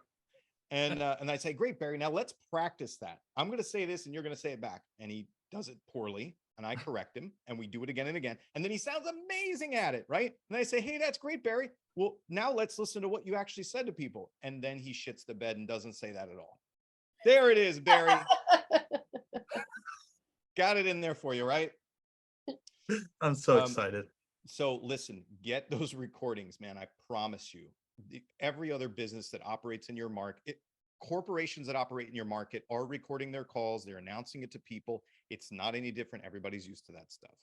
And I say, great, Barry, now let's practice that. I'm going to say this and you're going to say it back. And he does it poorly. And I correct him and we do it again and again. And then he sounds amazing at it, right? And I say, hey, that's great, Barry. Well, now let's listen to what you actually said to people. And then he shits the bed and doesn't say that at all. There it is, Barry. Got it in there for you, right? I'm so excited. So listen, get those recordings, man. I promise you, every other business that operates in your market, corporations that operate in your market are recording their calls. They're announcing it to people. It's not any different. Everybody's used to that stuff.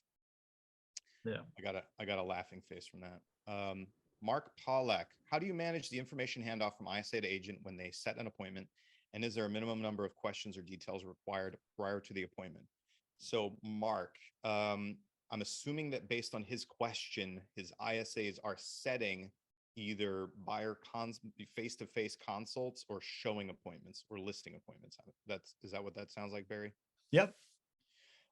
Yeah. I got a laughing face from that. Mark Pollack, how do you manage the information handoff from ISA to agent when they set an appointment? And is there a minimum number of questions or details required prior to the appointment? So Mark, I'm assuming that based on his question, his ISAs are setting either buyer face-to-face consults or showing appointments or listing appointments. Is that what that sounds like, Barry? Yep.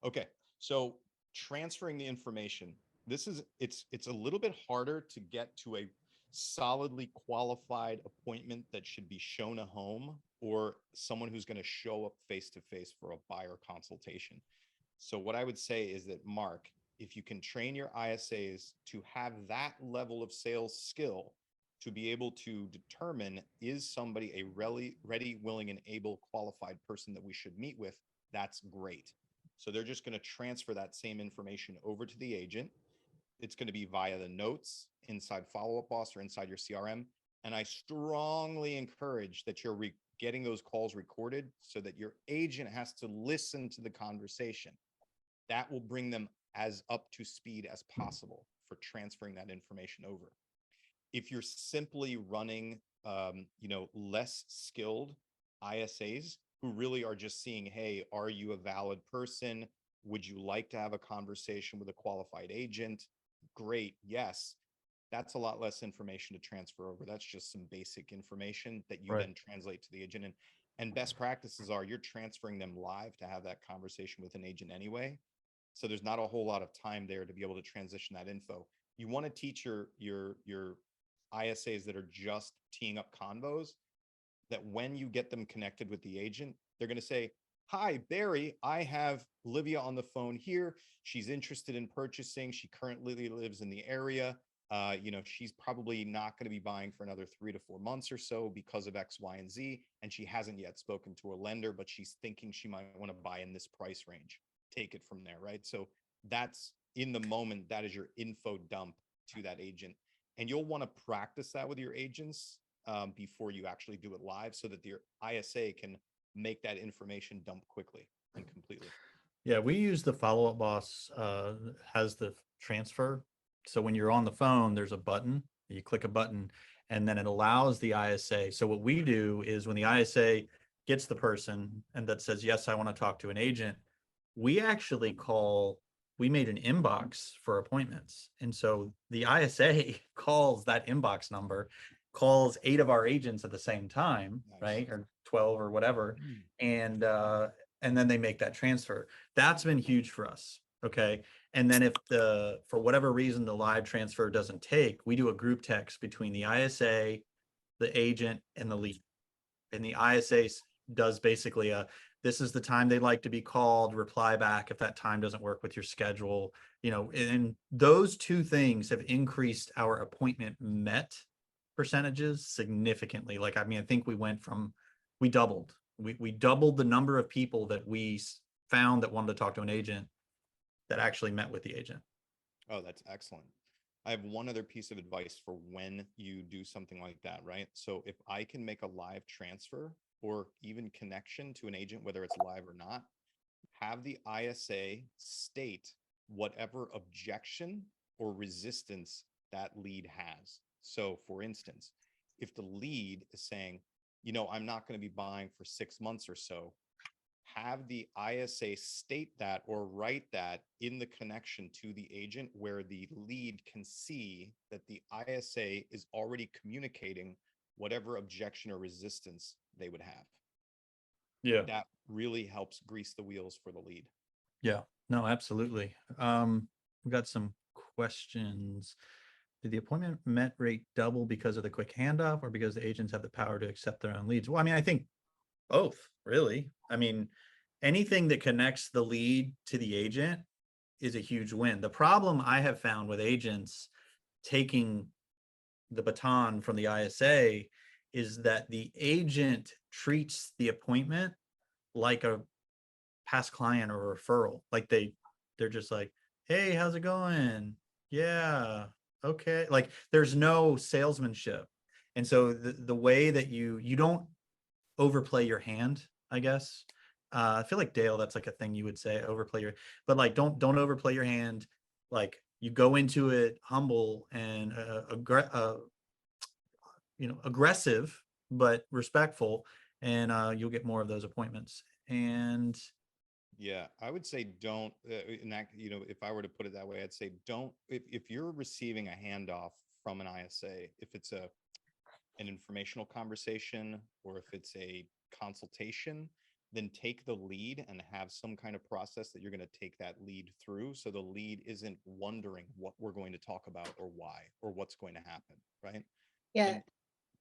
Okay. So transferring the information, it's a little bit harder to get to a solidly qualified appointment that should be shown a home or someone who's going to show up face-to-face for a buyer consultation. So what I would say is that, Mark, if you can train your ISAs to have that level of sales skill to be able to determine, is somebody a ready, willing, and able qualified person that we should meet with, that's great. So they're just going to transfer that same information over to the agent. It's going to be via the notes inside Follow Up Boss or inside your CRM. And I strongly encourage that you're getting those calls recorded so that your agent has to listen to the conversation. That will bring them as up to speed as possible for transferring that information over. If you're simply running, less skilled ISAs who really are just seeing, hey, are you a valid person? Would you like to have a conversation with a qualified agent? Great. Yes. That's a lot less information to transfer over. That's just some basic information that you then translate to the agent. And best practices are you're transferring them live to have that conversation with an agent anyway. So there's not a whole lot of time there to be able to transition that info. You want to teach your ISAs that are just teeing up convos that when you get them connected with the agent, they're going to say, hi, Barry, I have Olivia on the phone here. She's interested in purchasing. She currently lives in the area. She's probably not going to be buying for another 3 to 4 months or so because of X, Y, and Z. And she hasn't yet spoken to a lender, but she's thinking she might want to buy in this price range. Take it from there, right? So that's in the moment, that is your info dump to that agent. And you'll want to practice that with your agents before you actually do it live so that your ISA can make that information dump quickly and completely. Yeah, we use the Follow Up Boss has the transfer. So when you're on the phone, there's a button, you click a button, and then it allows the ISA. So what we do is when the ISA gets the person and that says, yes, I want to talk to an agent, we actually we made an inbox for appointments. And so the ISA calls that inbox number, calls 8 of our agents at the same time, nice. Right? Or 12 or whatever. And then they make that transfer. That's been huge for us. Okay. And then if for whatever reason, the live transfer doesn't take, we do a group text between the ISA, the agent, and the lead. And the ISA does basically this is the time they'd like to be called, reply back if that time doesn't work with your schedule, and those 2 things have increased our appointment met percentages significantly. Like, I think we doubled the number of people that we found that wanted to talk to an agent that actually met with the agent. Oh, that's excellent. I have one other piece of advice for when you do something like that, right? So if I can make a live transfer or even connection to an agent, whether it's live or not, have the ISA state whatever objection or resistance that lead has. So for instance, if the lead is saying, I'm not going to be buying for 6 months or so, have the ISA state that or write that in the connection to the agent where the lead can see that the ISA is already communicating whatever objection or resistance they would have. Yeah. that really helps grease the wheels for the lead. Yeah, no, absolutely. We got some questions. Did the appointment met rate double because of the quick handoff or because the agents have the power to accept their own leads? Well, I mean, I think both, really. I mean, anything that connects the lead to the agent is a huge win. The problem I have found with agents taking the baton from the ISA is that the agent treats the appointment like a past client or referral. Like they're just like, hey, how's it going? Yeah, okay. Like there's no salesmanship. And so the way that you don't overplay your hand, I guess. I feel like Dale, that's like a thing you would say, overplay your, but like don't overplay your hand. Like you go into it humble and aggressive but respectful, and you'll get more of those appointments. And Yeah, I would say don't, in that, if I were to put it that way, I'd say don't, if you're receiving a handoff from an ISA, if it's an informational conversation or if it's a consultation, then take the lead and have some kind of process that you're going to take that lead through. So the lead isn't wondering what we're going to talk about or why, or what's going to happen. Right. Yeah. And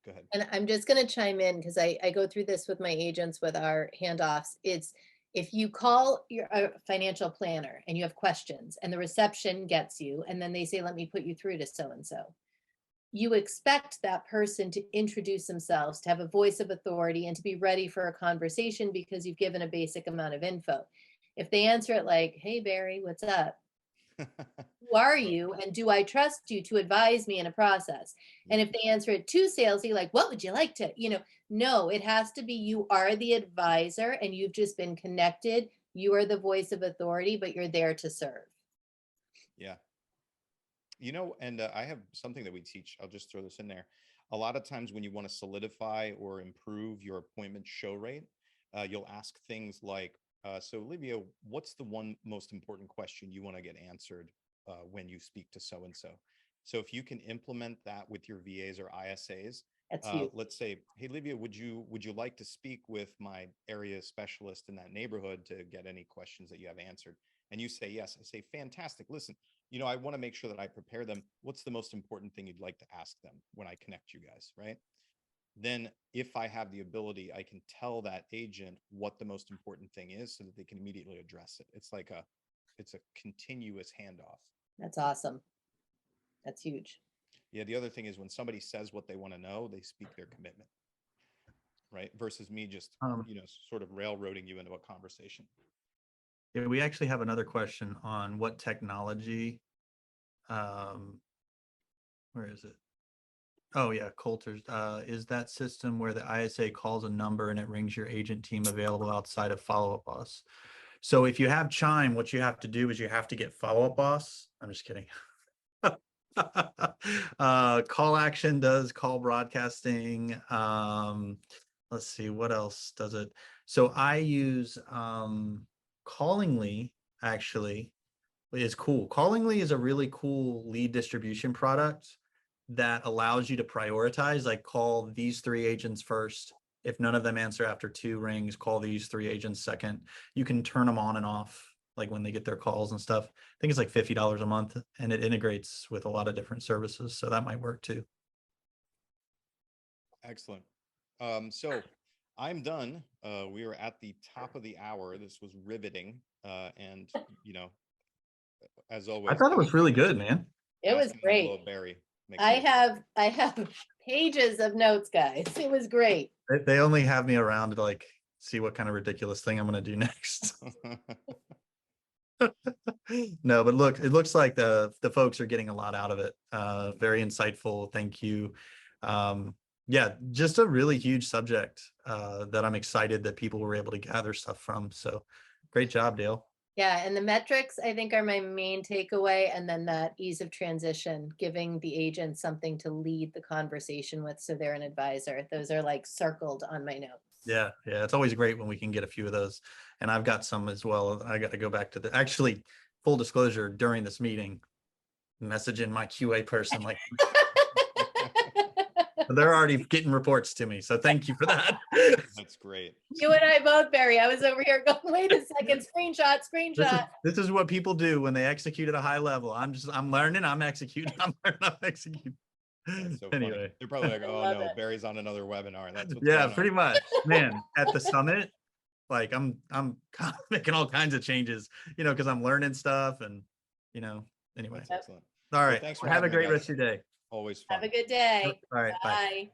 go ahead. And I'm just going to chime in because I go through this with my agents with our handoffs. It's if you call your financial planner and you have questions and the reception gets you, and then they say, let me put you through to so-and-so. You expect that person to introduce themselves, to have a voice of authority, and to be ready for a conversation because you've given a basic amount of info. If they answer it like, hey, Barry, what's up? Who are you? And do I trust you to advise me in a process? And if they answer it too salesy, like, what would you like to, no, it has to be you are the advisor and you've just been connected. You are the voice of authority, but you're there to serve. Yeah. And I have something that we teach. I'll just throw this in there. A lot of times when you want to solidify or improve your appointment show rate, you'll ask things like, so Olivia, what's the one most important question you want to get answered when you speak to so-and-so? So if you can implement that with your VAs or ISAs, That's huge. let's say, hey, Olivia, would you like to speak with my area specialist in that neighborhood to get any questions that you have answered? And you say, yes. I say, fantastic. Listen, I want to make sure that I prepare them. What's the most important thing you'd like to ask them when I connect you guys, right? Then if I have the ability, I can tell that agent what the most important thing is so that they can immediately address it. It's a continuous handoff. That's awesome. That's huge. Yeah. The other thing is when somebody says what they want to know, they speak their commitment, right? Versus me just, sort of railroading you into a conversation. Yeah, we actually have another question on what technology, where is it? Oh yeah, Coulter's, is that system where the ISA calls a number and it rings your agent team available outside of Follow-Up Boss. So if you have Chime, what you have to do is you have to get Follow-Up Boss. I'm just kidding. Call Action does call broadcasting. Let's see, what else does it? So I use Callingly, actually, is cool. Callingly is a really cool lead distribution product that allows you to prioritize, like call these 3 agents first. If none of them answer after 2 rings, call these 3 agents second. You can turn them on and off, like when they get their calls and stuff. I think it's like $50 a month, and it integrates with a lot of different services. So that might work too. Excellent. So I'm done. We are at the top of the hour. This was riveting. And as always, I thought it was really good, man. It was great. Barry. I have pages of notes, guys. It was great. They only have me around to like see what kind of ridiculous thing I'm going to do next. No, but look, it looks like the folks are getting a lot out of it. Very insightful. Thank you. Yeah, just a really huge subject that I'm excited that people were able to gather stuff from. So great job, Dale. Yeah, and the metrics, I think, are my main takeaway. And then that ease of transition, giving the agent something to lead the conversation with so they're an advisor. Those are like circled on my notes. Yeah, it's always great when we can get a few of those. And I've got some as well. I got to go back to actually, full disclosure, during this meeting, messaging my QA person like, They're already getting reports to me. So thank you for that. That's great. You and I both, Barry. I was over here going, wait a second, screenshot, screenshot. This is what people do when they execute at a high level. I'm learning, I'm executing, I'm learning, I'm executing. That's so Anyway. funny. They're probably like, I oh love no, it. Barry's on another webinar. That's what's Yeah, going pretty on. much. Man, at the summit, like I'm making all kinds of changes, because I'm learning stuff and, anyway. That's excellent. All right. Thanks for Have a having me, great guys. rest of your day. Always fun. Have a good day. All right. Bye. Bye.